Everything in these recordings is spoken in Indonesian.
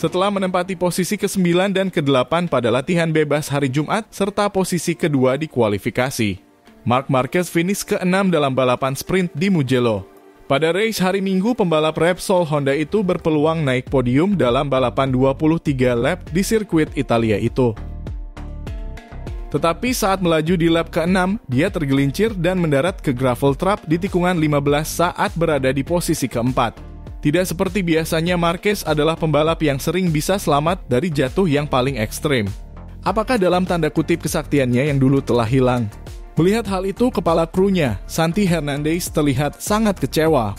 setelah menempati posisi ke-9 dan ke-8 pada latihan bebas hari Jumat, serta posisi kedua di kualifikasi. Marc Marquez finish ke-6 dalam balapan sprint di Mugello. Pada race hari Minggu, pembalap Repsol Honda itu berpeluang naik podium dalam balapan 23 lap di sirkuit Italia itu. Tetapi saat melaju di lap ke-6, dia tergelincir dan mendarat ke gravel trap di tikungan 15 saat berada di posisi ke-4. Tidak seperti biasanya, Marquez adalah pembalap yang sering bisa selamat dari jatuh yang paling ekstrim. Apakah dalam tanda kutip kesaktiannya yang dulu telah hilang? Melihat hal itu, kepala krunya, Santi Hernandez, terlihat sangat kecewa.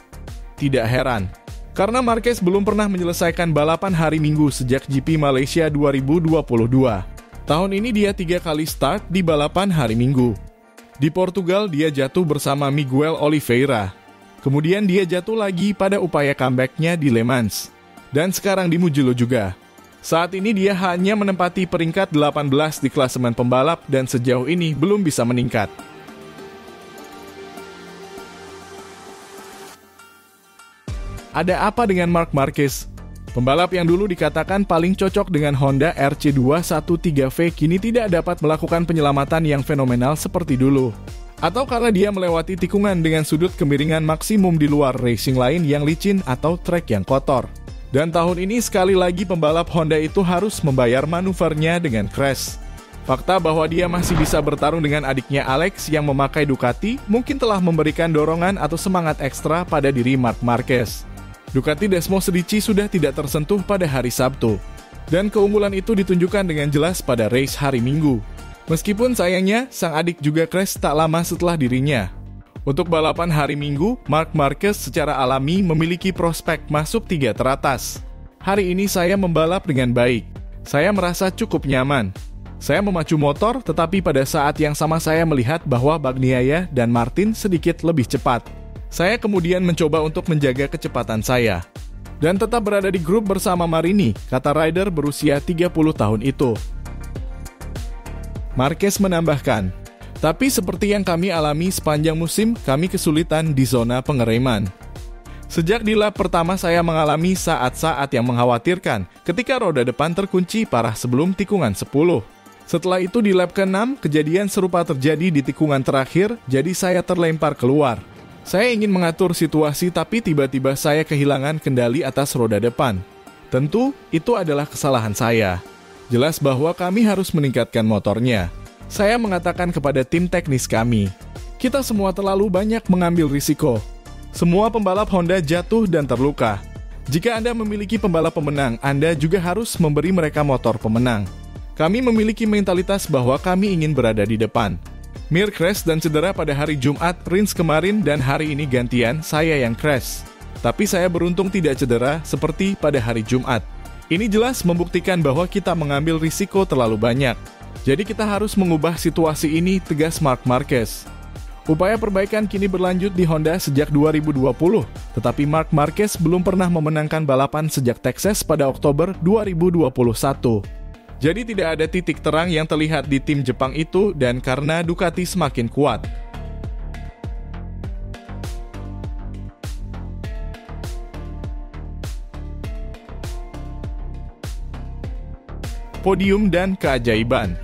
Tidak heran, karena Marquez belum pernah menyelesaikan balapan hari Minggu sejak GP Malaysia 2022. Tahun ini dia 3 kali start di balapan hari Minggu. Di Portugal, dia jatuh bersama Miguel Oliveira. Kemudian dia jatuh lagi pada upaya comeback-nya di Le Mans. Dan sekarang di Mugello juga. Saat ini dia hanya menempati peringkat 18 di klasemen pembalap dan sejauh ini belum bisa meningkat. Ada apa dengan Marc Marquez? Pembalap yang dulu dikatakan paling cocok dengan Honda RC213V kini tidak dapat melakukan penyelamatan yang fenomenal seperti dulu. Atau karena dia melewati tikungan dengan sudut kemiringan maksimum di luar racing line yang licin atau trek yang kotor. Dan tahun ini sekali lagi pembalap Honda itu harus membayar manuvernya dengan crash. Fakta bahwa dia masih bisa bertarung dengan adiknya Alex yang memakai Ducati mungkin telah memberikan dorongan atau semangat ekstra pada diri Marc Marquez. Ducati Desmo Sedici sudah tidak tersentuh pada hari Sabtu. Dan keunggulan itu ditunjukkan dengan jelas pada race hari Minggu. Meskipun sayangnya, sang adik juga crash tak lama setelah dirinya. Untuk balapan hari Minggu, Marc Marquez secara alami memiliki prospek masuk 3 teratas. Hari ini saya membalap dengan baik. Saya merasa cukup nyaman. Saya memacu motor, tetapi pada saat yang sama saya melihat bahwa Bagnaia dan Martin sedikit lebih cepat. Saya kemudian mencoba untuk menjaga kecepatan saya. Dan tetap berada di grup bersama Marini, kata rider berusia 30 tahun itu. Marquez menambahkan, tapi seperti yang kami alami sepanjang musim, kami kesulitan di zona pengereman. Sejak di lap pertama saya mengalami saat-saat yang mengkhawatirkan ketika roda depan terkunci parah sebelum tikungan 10. Setelah itu di lap ke-6, kejadian serupa terjadi di tikungan terakhir, jadi saya terlempar keluar. Saya ingin mengatur situasi tapi tiba-tiba saya kehilangan kendali atas roda depan. Tentu, itu adalah kesalahan saya. Jelas bahwa kami harus meningkatkan motornya. Saya mengatakan kepada tim teknis kami, kita semua terlalu banyak mengambil risiko. Semua pembalap Honda jatuh dan terluka. Jika Anda memiliki pembalap pemenang, Anda juga harus memberi mereka motor pemenang. Kami memiliki mentalitas bahwa kami ingin berada di depan. Mir crash dan cedera pada hari Jumat, Rins kemarin, dan hari ini gantian saya yang crash. Tapi saya beruntung tidak cedera seperti pada hari Jumat. Ini jelas membuktikan bahwa kita mengambil risiko terlalu banyak. Jadi kita harus mengubah situasi ini, tegas Marc Marquez. Upaya perbaikan kini berlanjut di Honda sejak 2020, tetapi Marc Marquez belum pernah memenangkan balapan sejak Texas pada Oktober 2021. Jadi tidak ada titik terang yang terlihat di tim Jepang itu dan karena Ducati semakin kuat. Podium dan keajaiban.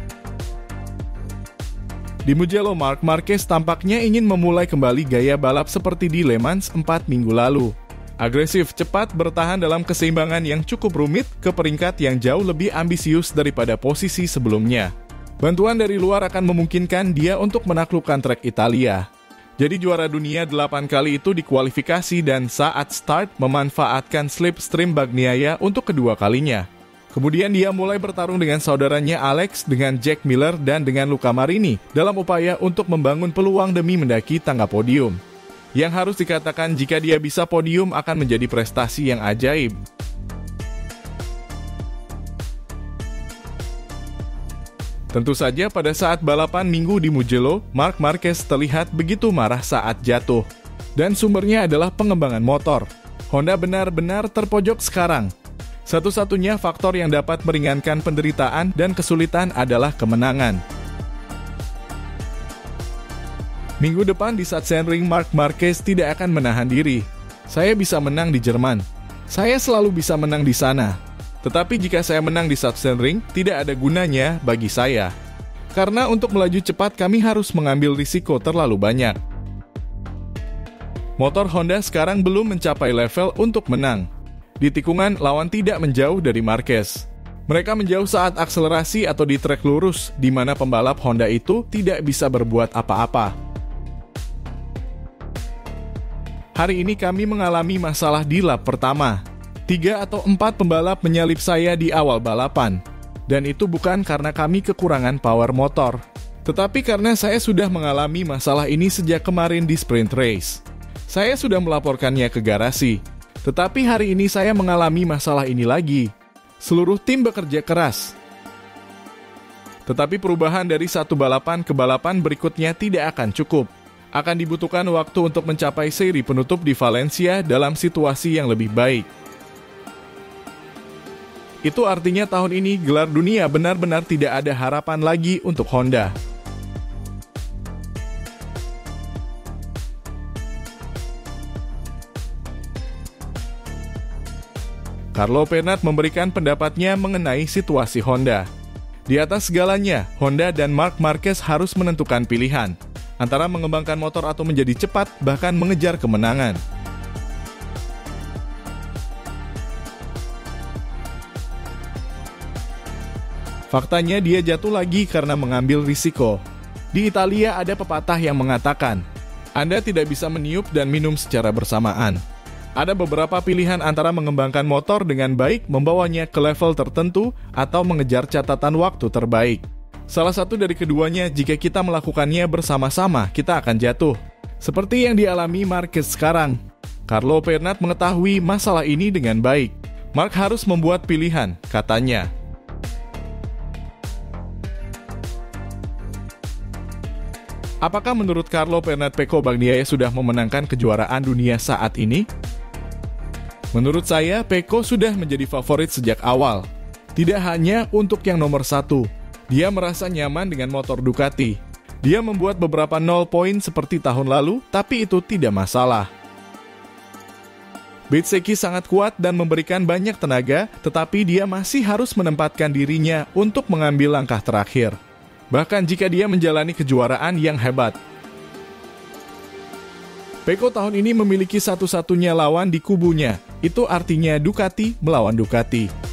Di Mugello, Marc Marquez tampaknya ingin memulai kembali gaya balap seperti di Le Mans 4 minggu lalu. Agresif, cepat, bertahan dalam keseimbangan yang cukup rumit ke peringkat yang jauh lebih ambisius daripada posisi sebelumnya. Bantuan dari luar akan memungkinkan dia untuk menaklukkan trek Italia. Jadi juara dunia 8 kali itu dikualifikasi dan saat start memanfaatkan slipstream Bagnaia untuk kedua kalinya. Kemudian dia mulai bertarung dengan saudaranya Alex, dengan Jack Miller, dan dengan Luca Marini dalam upaya untuk membangun peluang demi mendaki tangga podium. Yang harus dikatakan jika dia bisa podium akan menjadi prestasi yang ajaib. Tentu saja pada saat balapan Minggu di Mugello, Marc Marquez terlihat begitu marah saat jatuh. Dan sumbernya adalah pengembangan motor. Honda benar-benar terpojok sekarang. Satu-satunya faktor yang dapat meringankan penderitaan dan kesulitan adalah kemenangan. Minggu depan di Sachsenring, Marc Marquez tidak akan menahan diri. Saya bisa menang di Jerman. Saya selalu bisa menang di sana. Tetapi jika saya menang di Sachsenring, tidak ada gunanya bagi saya. Karena untuk melaju cepat kami harus mengambil risiko terlalu banyak. Motor Honda sekarang belum mencapai level untuk menang. Di tikungan, lawan tidak menjauh dari Marquez. Mereka menjauh saat akselerasi atau di trek lurus, di mana pembalap Honda itu tidak bisa berbuat apa-apa. Hari ini kami mengalami masalah di lap pertama. 3 atau 4 pembalap menyalip saya di awal balapan. Dan itu bukan karena kami kekurangan power motor, tetapi karena saya sudah mengalami masalah ini sejak kemarin di sprint race. Saya sudah melaporkannya ke garasi. Tetapi hari ini saya mengalami masalah ini lagi. Seluruh tim bekerja keras. Tetapi perubahan dari satu balapan ke balapan berikutnya tidak akan cukup. Akan dibutuhkan waktu untuk mencapai seri penutup di Valencia dalam situasi yang lebih baik. Itu artinya tahun ini gelar dunia benar-benar tidak ada harapan lagi untuk Honda. Carlo Pernat memberikan pendapatnya mengenai situasi Honda. Di atas segalanya, Honda dan Marc Marquez harus menentukan pilihan antara mengembangkan motor atau menjadi cepat, bahkan mengejar kemenangan. Faktanya dia jatuh lagi karena mengambil risiko. Di Italia ada pepatah yang mengatakan, Anda tidak bisa meniup dan minum secara bersamaan. Ada beberapa pilihan antara mengembangkan motor dengan baik, membawanya ke level tertentu, atau mengejar catatan waktu terbaik. Salah satu dari keduanya, jika kita melakukannya bersama-sama, kita akan jatuh. Seperti yang dialami Marquez sekarang. Carlo Pernat mengetahui masalah ini dengan baik. Marc harus membuat pilihan, katanya. Apakah menurut Carlo Pernat Pecco Bagnaia sudah memenangkan kejuaraan dunia saat ini? Menurut saya, Pecco sudah menjadi favorit sejak awal. Tidak hanya untuk yang nomor 1. Dia merasa nyaman dengan motor Ducati. Dia membuat beberapa 0 poin seperti tahun lalu, tapi itu tidak masalah. Bezzecchi sangat kuat dan memberikan banyak tenaga, tetapi dia masih harus menempatkan dirinya untuk mengambil langkah terakhir. Bahkan jika dia menjalani kejuaraan yang hebat. Pecco tahun ini memiliki satu-satunya lawan di kubunya. Itu artinya Ducati melawan Ducati.